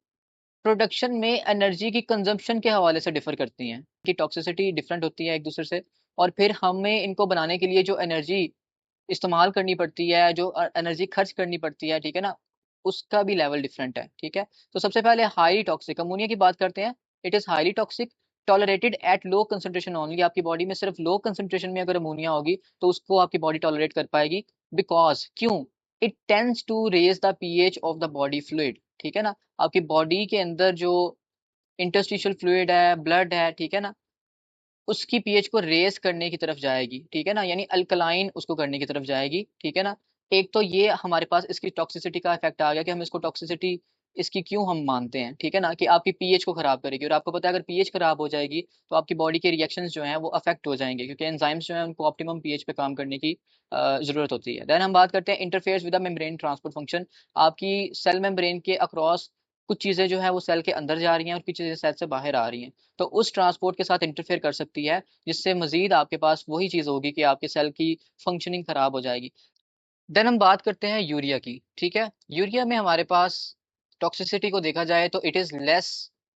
प्रोडक्शन में एनर्जी की कंजम्पशन के हवाले से डिफर करती हैं, कि टॉक्सिसिटी डिफरेंट होती है एक दूसरे से। और फिर हमें इनको बनाने के लिए जो एनर्जी इस्तेमाल करनी पड़ती है, जो एनर्जी खर्च करनी पड़ती है, ठीक है ना, उसका भी लेवल डिफरेंट है, ठीक है। तो सबसे पहले हाई टॉक्सिक अमोनिया की बात करते हैं। It is highly toxic, tolerated at low concentration only. आपकी बॉडी में सिर्फ लो कंसंट्रेशन में अगर अमोनिया होगी तो उसको आपकी बॉडी टॉलरेट कर पाएगी। बिकॉज क्यों, it tends to raise the pH of the body fluid, ठीक है ना। आपकी बॉडी के अंदर जो इंटरस्टिशियल फ्लूइड है, ब्लड है, ठीक है ना, उसकी पीएच को रेस करने की तरफ जाएगी, ठीक है ना, यानी अल्कलाइन उसको करने की तरफ जाएगी, ठीक है ना। एक तो ये हमारे पास इसकी टॉक्सिसिटी का इफेक्ट आ गया कि हम इसको टॉक्सिसिटी इसकी क्यों हम मानते हैं, ठीक है ना, कि आपकी पीएच को खराब करेगी। और आपको पता है अगर पीएच खराब हो जाएगी तो आपकी बॉडी के रिएक्शंस जो हैं वो अफेक्ट हो जाएंगे, क्योंकि एंजाइम्स जो हैं उनको ऑप्टिमम पीएच पे काम करने की जरूरत होती है। देन हम बात करते हैं interferes with the membrane transport function. आपकी सेल मेम्ब्रेन के अक्रॉस कुछ चीजें जो है वो सेल के अंदर जा रही हैं और कुछ चीजें सेल से बाहर आ रही हैं, तो उस ट्रांसपोर्ट के साथ इंटरफेयर कर सकती है, जिससे मजीद आपके पास वही चीज होगी कि आपके सेल की फंक्शनिंग खराब हो जाएगी। देन हम बात करते हैं यूरिया की, ठीक है। यूरिया में हमारे पास टॉक्सिसिटी को देखा जाए तो it is less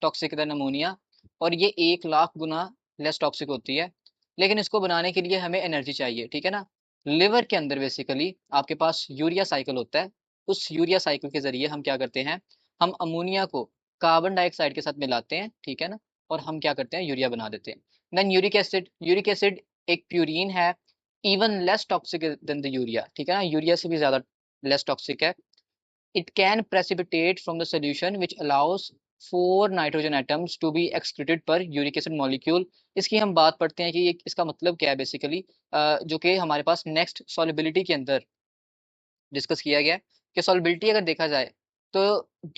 toxic than ammonia, और ये 1 लाख गुना लेस टॉक्सिक होती है। लेकिन इसको बनाने के लिए हमें एनर्जी चाहिए, ठीक है ना। लिवर के अंदर बेसिकली आपके पास यूरिया साइकिल होता है। उस यूरिया साइकिल के जरिए हम क्या करते हैं, हम अमोनिया को कार्बन डाइऑक्साइड के साथ मिलाते हैं, ठीक है ना, और हम क्या करते हैं, यूरिया बना देते हैं। Then uric acid, uric acid एक प्यूरिन है, even less toxic than the urea, ठीक है ना, यूरिया से भी ज्यादा लेस टॉक्सिक है। It can precipitate from the solution which allows 4 nitrogen atoms to be excreted per uric acid molecule. इसकी हम बात पढ़ते हैं कि ये इसका मतलब क्या है बेसिकली, जो कि हमारे पास नेक्स्ट सॉल्युबिलिटी के अंदर डिस्कस किया गया है। कि सॉल्युबिलिटी अगर देखा जाए तो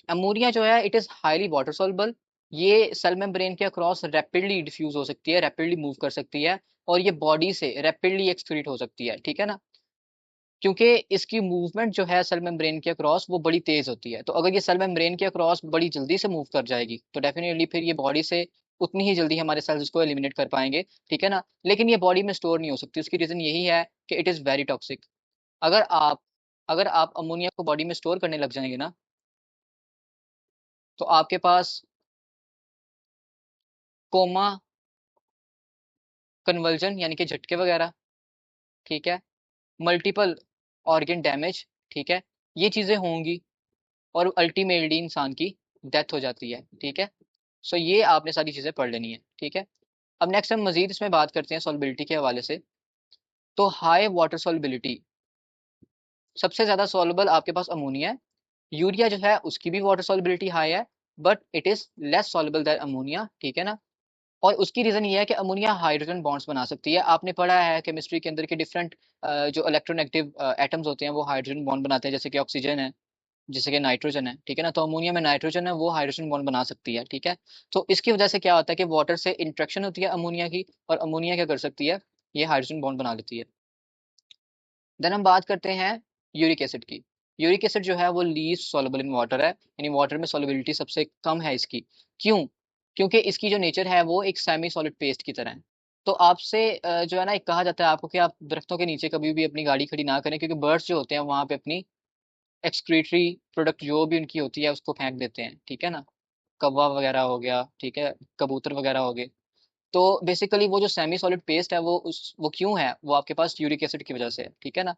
अमोनिया जो है it is highly water soluble. ये सेल मेम्ब्रेन के अक्रॉस रैपिडली डिफ्यूज हो सकती है, रैपिडली मूव कर सकती है, और ये बॉडी से रैपिडली एक्सक्रीट हो सकती है, ठीक है ना। क्योंकि इसकी मूवमेंट जो है सेल मेम्ब्रेन के अक्रॉस वो बड़ी तेज होती है। तो अगर ये सेल मेम्ब्रेन के अक्रॉस बड़ी जल्दी से मूव कर जाएगी तो डेफिनेटली फिर ये बॉडी से उतनी ही जल्दी हमारे सेल्स को एलिमिनेट कर पाएंगे, ठीक है ना। लेकिन ये बॉडी में स्टोर नहीं हो सकती, उसकी रीजन यही है कि इट इज वेरी टॉक्सिक। अगर आप अगर आप अमोनिया को बॉडी में स्टोर करने लग जाएंगे ना, तो आपके पास कोमा, कन्वर्जन यानी कि झटके वगैरह, ठीक है, मल्टीपल ऑर्गन डैमेज, ठीक है, ये चीजें होंगी, और अल्टीमेटली इंसान की डेथ हो जाती है, ठीक है। सो ये आपने सारी चीजें पढ़ लेनी है, ठीक है। अब नेक्स्ट हम मजीद इसमें बात करते हैं सॉल्युबिलिटी के हवाले से। तो हाई वाटर सॉल्युबिलिटी, सबसे ज्यादा सॉल्युबल आपके पास अमोनिया है। यूरिया जो है उसकी भी वाटर सॉल्युबिलिटी हाई है, but it is less soluble than ammonia, ठीक है ना। और उसकी रीजन ये है कि अमोनिया हाइड्रोजन बॉन्ड्स बना सकती है। आपने पढ़ा है केमिस्ट्री के अंदर के डिफरेंट जो इलेक्ट्रोनेगेटिव एटम्स होते हैं वो हाइड्रोजन बॉन्ड बनाते हैं, जैसे कि ऑक्सीजन है, जैसे कि नाइट्रोजन है, ठीक है ना, तो अमोनिया में नाइट्रोजन है, वो हाइड्रोजन बॉन्ड बना सकती है, ठीक है। तो इसकी वजह से क्या होता है कि वाटर से इंट्रैक्शन होती है अमोनिया की, और अमोनिया क्या कर सकती है, ये हाइड्रोजन बॉन्ड बना लेती है। देन हम बात करते हैं यूरिक एसिड की। यूरिक एसिड जो है वो लीस्ट सॉल्युबल इन वाटर है, यानी वाटर में सॉल्युबिलिटी सबसे कम है इसकी। क्यों? क्योंकि इसकी जो नेचर है वो एक सेमी सॉलिड पेस्ट की तरह है। तो आपसे जो है ना, एक कहा जाता है आपको कि आप दरख्तों के नीचे कभी भी अपनी गाड़ी खड़ी ना करें, क्योंकि बर्ड्स जो होते हैं वहां पे अपनी एक्सक्रीटरी प्रोडक्ट जो भी उनकी होती है उसको फेंक देते हैं, ठीक है ना। कौवा वगैरह हो गया, ठीक है, कबूतर वगैरह हो गए। तो बेसिकली वो जो सेमी सॉलिड पेस्ट है वो क्यों है, वो आपके पास यूरिक एसिड की वजह से है, ठीक है ना।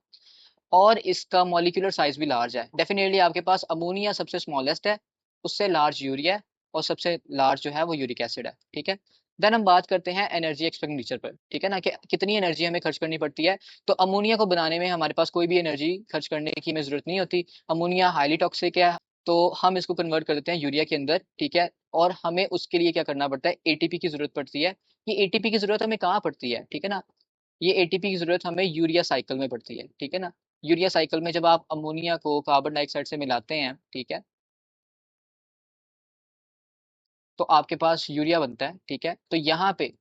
और इसका मॉलिक्यूलर साइज भी लार्ज है। डेफिनेटली आपके पास अमोनिया सबसे स्मॉलेस्ट है, उससे लार्ज यूरिया है, और सबसे लार्ज जो है वो यूरिक एसिड है, ठीक है। देन हम बात करते हैं एनर्जी एक्सपेंडिचर पर, ठीक है ना, कि कितनी एनर्जी हमें खर्च करनी पड़ती है। तो अमोनिया को बनाने में हमारे पास कोई भी एनर्जी खर्च करने की हमें जरूरत नहीं होती। अमोनिया हाईली टॉक्सिक है, तो हम इसको कन्वर्ट कर देते हैं यूरिया के अंदर, ठीक है। और हमें उसके लिए क्या करना पड़ता है, एटीपी की जरूरत पड़ती है। ये एटीपी की जरूरत हमें कहाँ पड़ती है, ठीक है ना, ये एटीपी की जरूरत हमें यूरिया साइकिल में पड़ती है, ठीक है ना। यूरिया साइकिल में जब आप अमोनिया को कार्बन डाइऑक्साइड से मिलाते हैं, ठीक है, तो आपके पास यूरिया बनता है, ठीक है। तो यहाँ पे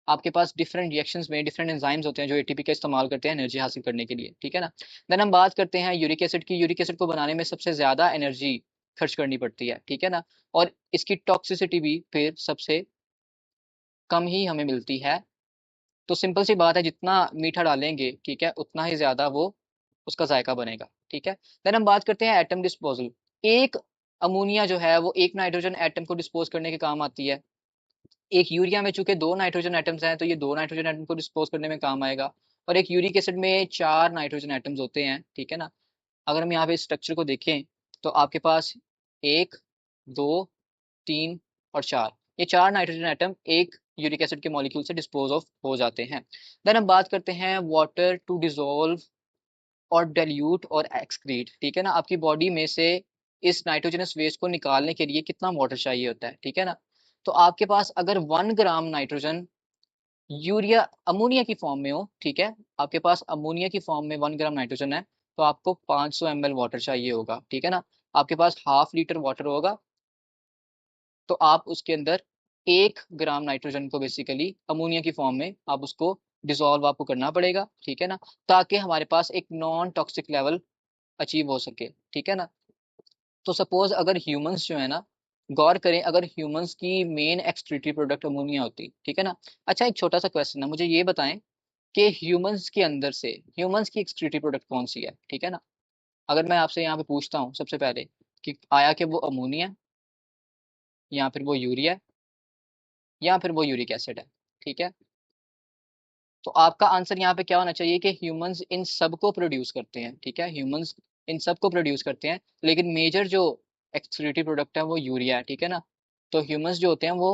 आपके पास डिफरेंट रिएक्शंस में डिफरेंट एंजाइम्स होते हैं जो एटीपी का इस्तेमाल करते हैं एनर्जी हासिल करने के लिए, ठीक है ना। देन हम बात करते हैं यूरिक एसिड की। यूरिक एसिड को बनाने में सबसे ज्यादा एनर्जी खर्च करनी पड़ती है, ठीक है ना। और इसकी टॉक्सिसिटी भी फिर सबसे कम ही हमें मिलती है। तो सिंपल सी बात है, जितना मीठा डालेंगे, ठीक है, उतना ही ज्यादा वो उसका जायका बनेगा, ठीक है। देन हम बात करते हैं एटम डिस्पोजल। एक अमोनिया जो है वो एक नाइट्रोजन एटम को डिस्पोज करने के काम आती है। एक यूरिया में चूंकि दो नाइट्रोजन एटम्स हैं, तो ये दो नाइट्रोजन एटम को डिस्पोज करने में काम आएगा। और एक यूरिक एसिड में चार नाइट्रोजन एटम्स होते हैं, ठीक है ना। अगर हम यहाँ पे स्ट्रक्चर को देखें, तो आपके पास एक, दो, तीन और चार, ये चार नाइट्रोजन एटम एक यूरिक एसिड के मॉलिक्यूल से डिस्पोज ऑफ हो जाते हैं। देन हम बात करते हैं वाटर टू डिसॉल्व और डेल्यूट और एक्सक्रीट, ठीक है ना। आपकी बॉडी में से इस नाइट्रोजनस वेस्ट को निकालने के लिए कितना वाटर चाहिए होता है, ठीक है ना। तो आपके पास अगर 1 ग्राम नाइट्रोजन यूरिया अमोनिया की फॉर्म में हो, ठीक है, आपके पास अमोनिया की फॉर्म में 1 ग्राम नाइट्रोजन है, तो आपको 500 ml वाटर चाहिए होगा, ठीक है ना। आपके पास हाफ लीटर वाटर होगा, तो आप उसके अंदर 1 ग्राम नाइट्रोजन को बेसिकली अमोनिया की फॉर्म में आप उसको डिसॉल्व आपको करना पड़ेगा, ठीक है ना, ताकि हमारे पास एक नॉन टॉक्सिक लेवल अचीव हो सके, ठीक है ना। तो सपोज अगर ह्यूमंस जो है ना, गौर करें, अगर ह्यूमंस की मेन एक्सक्रीटरी प्रोडक्ट अमोनिया होती, ठीक है ना। अच्छा, एक छोटा सा क्वेश्चन है, मुझे ये बताएं कि ह्यूमंस के अंदर से ह्यूमंस की एक्सक्रीटरी प्रोडक्ट कौन सी है, ठीक है ना। अगर मैं आपसे यहाँ पे पूछता हूँ सबसे पहले कि आया कि वो अमोनिया, या फिर वो यूरिया, या फिर वो यूरिक एसिड है, ठीक है। तो आपका आंसर यहाँ पे क्या होना चाहिए कि ह्यूमंस इन सब को प्रोड्यूस करते हैं, ठीक है, ह्यूमंस इन सब को प्रोड्यूस करते हैं, लेकिन मेजर जो एक्सक्रीटरी प्रोडक्ट है वो यूरिया है, ठीक है ना। तो ह्यूमंस जो होते हैं वो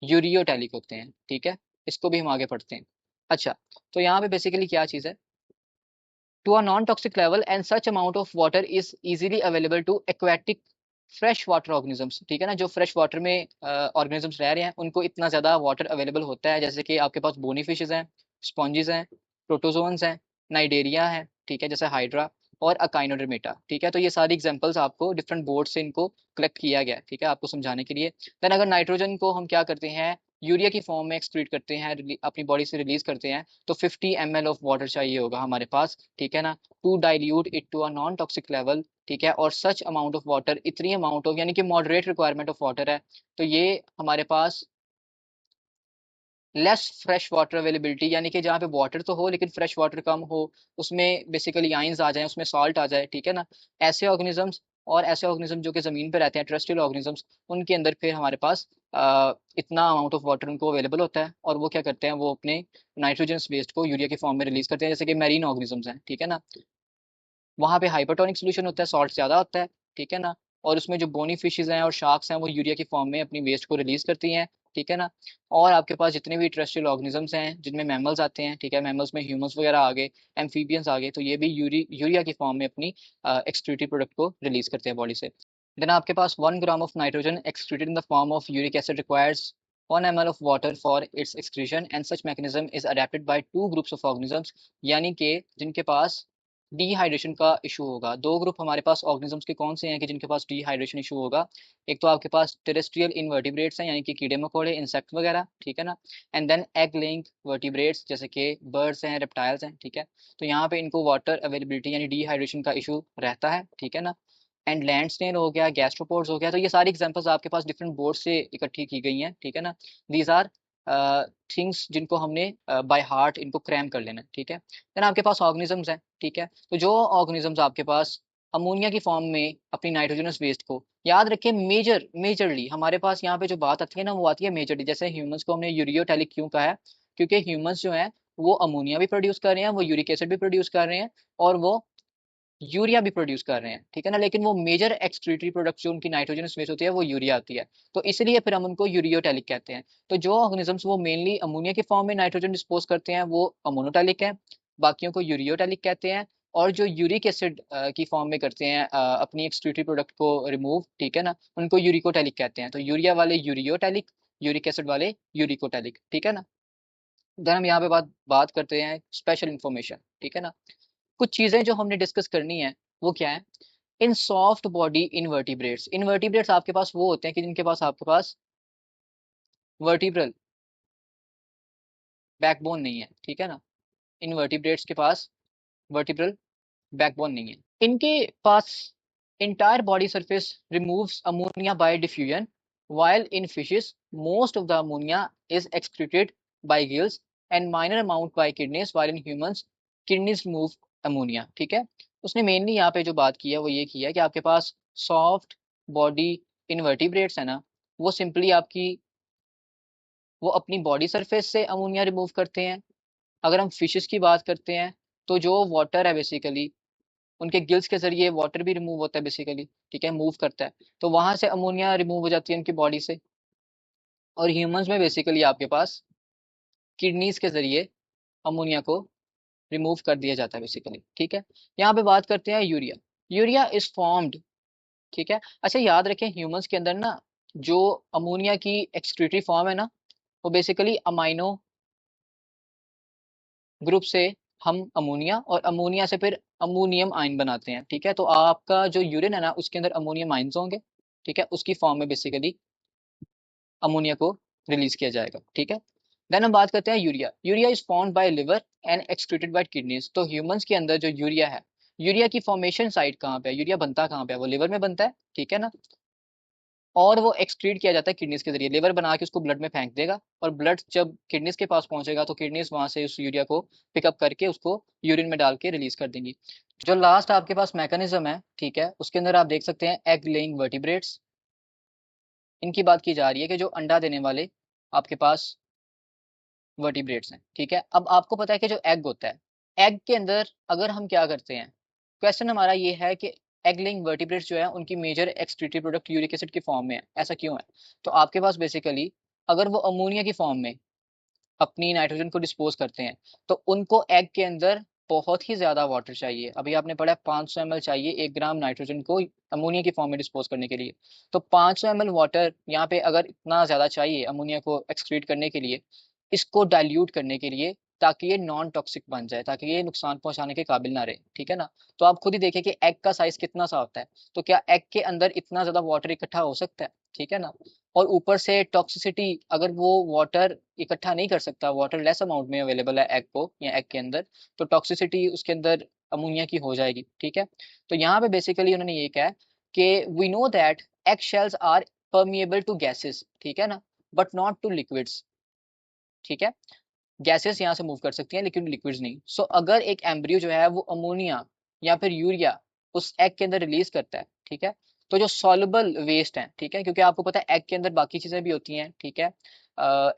यूरियोटैलिक होते हैं, ठीक है। इसको भी हम आगे पढ़ते हैं। अच्छा, तो यहाँ पे बेसिकली क्या चीज़ है, to a non toxic level and such amount of water is easily available to aquatic fresh water organisms, ठीक है ना। जो फ्रेश वाटर में ऑर्गेनिजम्स रह रहे हैं उनको इतना ज़्यादा वाटर अवेलेबल होता है, जैसे कि आपके पास बोनी फिशेज हैं, स्पॉन्जिस हैं, प्रोटोजोन्स हैं, नाइडेरिया है, ठीक है, जैसे हाइड्रा और अकाइनोडर्मेटा, ठीक है। तो ये सारी एग्जांपल्स आपको डिफरेंट बोर्ड से इनको कलेक्ट किया गया है, ठीक है, आपको समझाने के लिए। देन अगर नाइट्रोजन को हम क्या करते हैं, यूरिया की फॉर्म में एक्सक्रीट करते हैं, अपनी बॉडी से रिलीज करते हैं, तो 50 ml ऑफ वाटर चाहिए होगा हमारे पास, ठीक है ना, to dilute it to a non toxic level, ठीक है। और सच अमाउंट ऑफ वाटर, इतनी अमाउंट ऑफ, यानी कि मॉडरेट रिक्वायरमेंट ऑफ वाटर है, तो ये हमारे पास लेस फ्रेश वाटर अवेलेबिलिटी, यानी कि जहाँ पे वाटर तो हो लेकिन फ्रेश वाटर कम हो, उसमें बेसिकली आइंस आ जाए, उसमें सॉल्ट आ जाए, ठीक है ना। ऐसे ऑर्गेनिजम्स, और ऐसे ऑर्गेनिज्म जो कि ज़मीन पे रहते हैं, टेरेस्ट्रियल ऑर्गेनिजम्स, उनके अंदर फिर हमारे पास इतना अमाउंट ऑफ वाटर उनको अवेलेबल होता है, और वो क्या करते हैं, वो अपने नाइट्रोजन वेस्ट को यूरिया के फॉर्म में रिलीज करते हैं, जैसे कि मैरीन ऑर्गेनिजम्स हैं, ठीक है ना। वहाँ पे हाइपरटोनिक सोल्यूशन होता है, सॉल्ट ज़्यादा होता है, ठीक है ना। और उसमें जो बोनी फिशेज हैं और शार्क्स हैं वो यूरिया की फॉर्म में अपनी वेस्ट को रिलीज करती हैं, ठीक है ना। और आपके पास जितने भी टेरेस्ट्रियल ऑर्गेनिजम्स हैं जिनमें मैमल्स आते हैं, ठीक है, मैमल्स में ह्यूमंस वगैरह आ गए, एम्फीबियंस आ गए, तो ये भी यूरिया की फॉर्म में अपनी एक्सक्रीटरी प्रोडक्ट को रिलीज करते हैं बॉडी से। देन आपके पास 1 gram of nitrogen excreted in the form of uric acid requires 1 ml of water for its excretion, and such mechanism is adapted by two groups of organisms, यानी कि जिनके पास dehydration का issue होगा। दो group हमारे पास organisms के कौन से हैं कि जिनके पास डिहाइड्रेशन इशू होगा। एक तो आपके पास टेरेस्ट्रियल इनवर्टिब्रेट्स हैं, यानी कि कीड़े मकोड़े, इंसेक्ट वगैरह, ठीक है ना। And then egg laying vertebrates, जैसे कि बर्ड्स हैं, रेप्टाइल्स हैं, ठीक है। तो यहाँ पे इनको वाटर अवेलेबिलिटी यानी डिहाइड्रेशन का इशू रहता है, ठीक है ना। एंड लैंड स्नेल हो गया, गैस्ट्रोपोड्स हो गया। तो ये सारी एग्जांपल्स आपके पास डिफरेंट बोर्ड से इकट्ठी की गई हैं, ठीक है ना। दीज आर थिंग्स जिनको हमने बाय हार्ट इनको क्रैम कर लेना है, ठीक है। देन आपके पास ऑर्गेनिजम्स हैं, ठीक है। तो जो ऑर्गेनिजम्स आपके पास अमोनिया की फॉर्म में अपनी नाइट्रोजनस वेस्ट को, याद रखें मेजरली हमारे पास यहाँ पे जो बात आती है ना, वो आती है मेजरली। जैसे ह्यूमंस को हमने यूरियोटैलिक क्यों कहा है, क्योंकि ह्यूमंस जो है वो अमोनिया भी प्रोड्यूस कर रहे हैं, वो यूरिक एसिड भी प्रोड्यूस कर रहे हैं, और वो यूरिया भी प्रोड्यूस कर रहे हैं, ठीक है ना। लेकिन वो मेजर एक्सक्रीटरी प्रोडक्ट जो उनकी नाइट्रोजनस वेस्ट होती है वो यूरिया आती है। तो इसलिए फिर हम उनको यूरियोटैलिक कहते हैं। तो जो ऑर्गेनिजम्स वो मेनली अमोनिया के फॉर्म में नाइट्रोजन डिस्पोज करते हैं वो अमोनोटैलिक है, बाकियों को यूरियोटैलिक कहते हैं। और जो यूरिक एसिड की फॉर्म में करते हैं अपनी एक्सक्रीटरी प्रोडक्ट को रिमूव, ठीक है ना, उनको यूरिकोटैलिक कहते हैं। तो यूरिया वाले यूरियोटैलिक, यूरिक एसिड वाले यूरिकोटैलिक, ठीक है ना। देन हम यहाँ पे बात करते हैं स्पेशल इंफॉर्मेशन, ठीक है ना। कुछ चीजें जो हमने डिस्कस करनी है वो क्या है। इन सॉफ्ट बॉडी इनवर्टिब्रेट्स, इनवर्टिब्रेट्स आपके पास वो होते हैं कि जिनके पास आपके पास वर्टिब्रल बैकबोन नहीं है, ठीक है ना। इनवर्टिब्रेट्स के पास वर्टिब्रल बैकबोन नहीं है। इनके पास entire body surface removes ammonia by diffusion, while in fishes most of the ammonia is excreted by gills and minor amount by kidneys, while in humans kidneys remove ammonia, ठीक है। उसने mainly यहाँ पे जो बात की है वो ये की है कि आपके पास सॉफ्ट बॉडी इनवर्टिब्रेट्स है ना, वो सिंपली आपकी वो अपनी बॉडी सरफेस से अमोनिया रिमूव करते हैं। अगर हम फिशेस की बात करते हैं तो जो वाटर है बेसिकली उनके गिल्स के जरिए वाटर भी रिमूव होता है बेसिकली, ठीक है, मूव करता है। तो वहां से अमोनिया रिमूव हो जाती है उनकी बॉडी से। और ह्यूमंस में बेसिकली आपके पास किडनीज के जरिए अमोनिया को रिमूव कर दिया जाता है बेसिकली, ठीक है। यहाँ पे बात करते हैं यूरिया। यूरिया इज फॉर्म्ड, ठीक है। अच्छा याद रखें ह्यूमंस के अंदर ना जो अमोनिया की एक्सक्रीटरी फॉर्म है ना, वो बेसिकली अमाइनो ग्रुप से हम अमोनिया, और अमोनिया से फिर अमोनियम आयन बनाते हैं, ठीक है। तो आपका जो यूरिन है ना उसके अंदर अमोनियम आयन्स होंगे, ठीक है, उसकी फॉर्म में बेसिकली अमोनिया को रिलीज किया जाएगा, ठीक है। देन हम बात करते हैं urea. Urea is formed by liver and excreted by kidneys. तो ह्यूमंस के अंदर जो यूरिया है, यूरिया की फॉर्मेशन साइट कहाँ पे है, यूरिया बनता कहाँ पे है, वो लिवर में बनता है, ठीक है ना। और वो एक्सक्रीट किया जाता है किडनीज के जरिए। लिवर बना के उसको ब्लड में फेंक देगा, और ब्लड जब किडनीज के पास पहुंचेगा तो किडनीज वहां से उस यूरिया को पिकअप करके उसको यूरिन में डाल के रिलीज कर देंगी। जो लास्ट आपके पास मैकेनिज्म है, ठीक है, उसके अंदर आप देख सकते हैं एग लेइंग वर्टिब्रेट्स। इनकी बात की जा रही है कि जो अंडा देने वाले आपके पास वर्टिब्रेट्स हैं, ठीक है। अब आपको पता है कि जो एग होता है, एग के अंदर अगर हम क्या करते हैं, क्वेश्चन हमारा ये है कि एग लेइंग वर्टिब्रेट्स जो है उनकी major excretory product uric acid की फॉर्म में है, ऐसा क्यों है। तो आपके पास बेसिकली अगर वो अमोनिया की फॉर्म में अपनी नाइट्रोजन को डिस्पोज करते हैं तो उनको एग के अंदर बहुत ही ज्यादा वाटर चाहिए। अभी आपने पढ़ा 500 ml चाहिए 1 ग्राम नाइट्रोजन को अमोनिया की फॉर्म में डिस्पोज करने के लिए। तो 500 ml वाटर यहाँ पे अगर इतना ज्यादा चाहिए अमोनिया को एक्सक्रीट करने के लिए, इसको डाइल्यूट करने के लिए, ताकि ये नॉन टॉक्सिक बन जाए, ताकि ये नुकसान पहुंचाने के काबिल ना रहे, ठीक है ना। तो आप खुद ही देखिए कि एग का साइज कितना सा होता है, तो क्या एग के अंदर इतना ज्यादा वाटर इकट्ठा हो सकता है, ठीक है ना। और ऊपर से टॉक्सिसिटी, अगर वो वाटर इकट्ठा नहीं कर सकता, वाटर लेस अमाउंट में अवेलेबल है एग को या एग के अंदर, तो टॉक्सिसिटी उसके अंदर अमोनिया की हो जाएगी, ठीक है। तो यहाँ पे बेसिकली उन्होंने ये कहा है कि we know that egg shells are permeable to gases, ठीक है ना, बट नॉट टू लिक्विड्स, ठीक है। गैसेस यहाँ से मूव कर सकती हैं लेकिन लिक्विड्स नहीं। सो अगर एक एम्ब्रियो जो है वो अमोनिया या फिर यूरिया उस एग के अंदर रिलीज करता है, ठीक है, तो जो सॉल्युबल वेस्ट है, ठीक है, क्योंकि आपको पता है एग के अंदर बाकी चीजें भी होती हैं, ठीक है।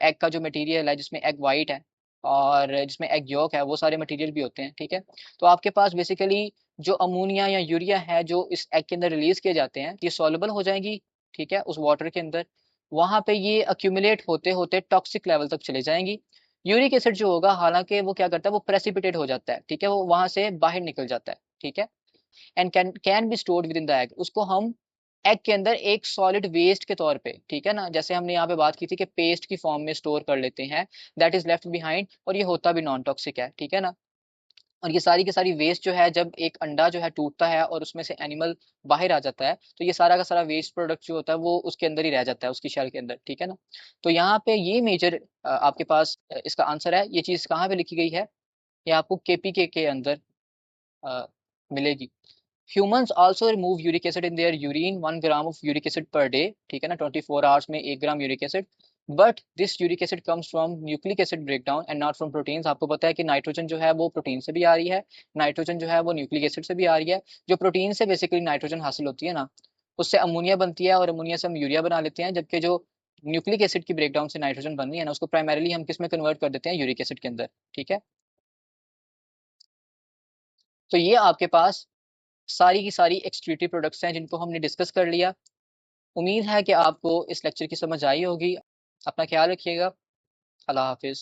एग का जो मटेरियल है जिसमें एग वाइट है और जिसमें एग योक है, वो सारे मटेरियल भी होते हैं, ठीक है। तो आपके पास बेसिकली जो अमोनिया या यूरिया है जो इस एग के अंदर रिलीज किए जाते हैं, ये सॉल्युबल हो जाएंगी, ठीक है, उस वाटर के अंदर। वहां पे ये अक्यूमुलेट होते होते टॉक्सिक लेवल तक चले जाएंगी। यूरिक एसिड जो होगा हालांकि वो क्या करता है, वो प्रेसिपिटेट हो जाता है, ठीक है, वो वहां से बाहर निकल जाता है, ठीक है। And can be stored with in the egg. उसको हम एग के अंदर एक सॉलिड वेस्ट के तौर पे, ठीक है ना, जैसे हमने यहाँ पे बात की थी कि पेस्ट की फॉर्म में स्टोर कर लेते हैं, दैट इज लेफ्ट बिहाइंड, और ये होता भी नॉन टॉक्सिक है, ठीक है ना। और ये सारी की सारी वेस्ट जो है, जब एक अंडा जो है टूटता है और उसमें से एनिमल बाहर आ जाता है, तो ये सारा का सारा वेस्ट प्रोडक्ट जो होता है वो उसके अंदर ही रह जाता है, उसकी शेल के अंदर, ठीक है ना। तो यहाँ पे ये मेजर आपके पास इसका आंसर है। ये चीज कहाँ पे लिखी गई है? ये आपको केपीके के अंदर मिलेगी। Humans also remove uric acid in their urine, 1 gram of uric acid per day, ठीक है ना, 24 आवर्स में 1 gram uric acid. But this uric acid comes from nucleic acid breakdown and not from proteins. आपको पता है कि nitrogen जो है वो प्रोटीन से भी आ रही है, नाइट्रोजन जो है वो न्यूक्लिक एसिड से भी आ रही है। जो प्रोटीन से बेसिकली नाइट्रोजन हासिल होती है ना, उससे अमोनिया बनती है और अमोनिया से हम यूरिया बना लेते हैं, जबकि जो न्यूक्लिक एसिड की ब्रेकडाउन से नाइट्रोजन बन रही है ना, उसको प्राइमरीली हम किस में कन्वर्ट कर देते हैं? यूरिक एसिड के अंदर, ठीक है। तो ये आपके पास सारी की सारी एक्सक्रीटरी प्रोडक्ट्स हैं जिनको हमने डिस्कस कर लिया। उम्मीद है कि आपको इस लेक्चर की समझ आई होगी। अपना ख्याल रखिएगा। अल्लाह हाफिज़।